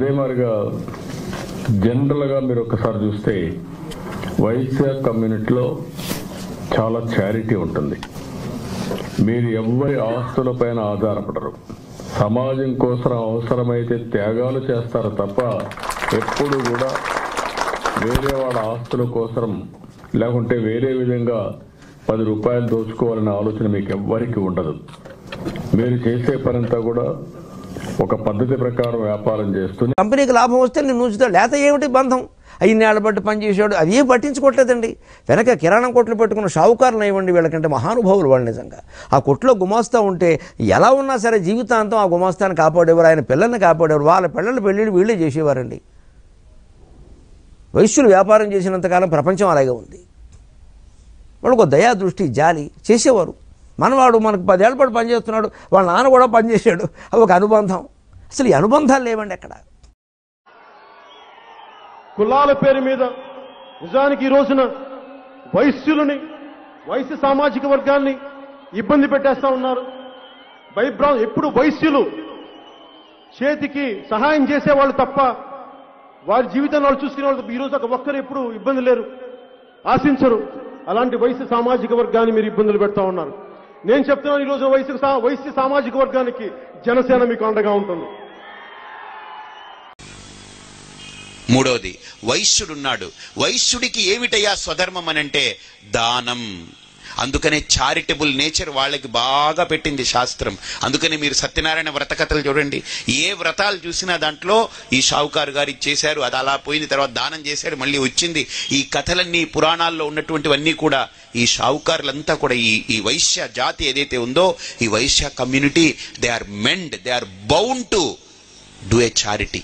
అదే మాదిరిగా జనరల్గా మీరు ఒకసారి చూస్తే వైశ్య కమ్యూనిటీలో చాలా చారిటీ ఉంటుంది. మీరు ఎవరి ఆస్తులపైన ఆధారపడరు. సమాజం కోసం అవసరమైతే త్యాగాలు చేస్తారు తప్ప ఎప్పుడు కూడా వేరే వాళ్ళ ఆస్తుల కోసం లేకుంటే వేరే విధంగా 10 రూపాయలు దోచుకోవాలనే ఆలోచన మీకు ఎవ్వరికి ఉండదు. మీరు చేసే పనంతా కూడా ఒక పద్ధతి ప్రకారం వ్యాపారం చేస్తుంది. కంపెనీకి లాభం వస్తే నేను ఉంచుతాడు, లేత ఏమిటి బంధం, 5 ఏళ్ల బట్టి పనిచేసాడు, అది ఏం పట్టించుకోవట్లేదండి. వెనక కిరాణం కొట్లు పెట్టుకున్న షావుకారులు ఇవ్వండి, వీళ్ళకంటే మహానుభావులు వాళ్ళు. నిజంగా ఆ కొట్లో గుమాస్తా ఉంటే ఎలా ఉన్నా సరే జీవితాంతం ఆ గుమాస్తాన్ని కాపాడేవారు, ఆయన పిల్లల్ని కాపాడేవారు, వాళ్ళ పిల్లల పెళ్ళిళ్ళు వీళ్ళే చేసేవారండి. వైశ్యులు వ్యాపారం చేసినంతకాలం ప్రపంచం అలాగే ఉంది. వాళ్ళకు దయా దృష్టి జాలి చేసేవారు. మనవాడు మనకు 10 ఏళ్ల పాటు పనిచేస్తున్నాడు, వాళ్ళ నాన్న కూడా పనిచేశాడు, అవి ఒక అనుబంధం. అసలు ఈ అనుబంధాలు లేవండి ఎక్కడ. కులాల పేరు మీద నిజానికి ఈ రోజున వైశ్య సామాజిక వర్గాన్ని ఇబ్బంది పెట్టేస్తా ఉన్నారు. ఎప్పుడు వైశ్యులు చేతికి సహాయం చేసేవాళ్ళు తప్ప వారి జీవితాన్ని వాళ్ళు చూసుకునే వాళ్ళు ఈ రోజు ఒక్కరు ఎప్పుడు ఇబ్బంది లేరు, ఆశించరు. అలాంటి వైశ్య సామాజిక వర్గాన్ని మీరు ఇబ్బందులు పెడతా ఉన్నారు. నేను చెప్తున్నాను, ఈరోజు వైశ్య సామాజిక వర్గానికి జనసేన మీకు అండగా ఉంటుంది. మూడవది, వైశ్యుడున్నాడు. వైశ్యుడికి ఏమిటయ్యా స్వధర్మం అనంటే దానం. అందుకనే చారిటబుల్ నేచర్ వాళ్ళకి బాగా పెట్టింది శాస్త్రం. అందుకని మీరు సత్యనారాయణ వ్రత కథలు చూడండి, ఏ వ్రతాలు చూసినా దాంట్లో ఈ షావుకారు గారు ఇచ్చేశారు, అది అలా పోయింది, తర్వాత దానం చేశాడు, మళ్ళీ వచ్చింది. ఈ కథలన్నీ పురాణాల్లో ఉన్నటువంటివన్నీ కూడా ఈ షావుకారులంతా కూడా ఈ వైశ్య జాతి ఏదైతే ఉందో, ఈ Vaishya community, they are bound to do a charity.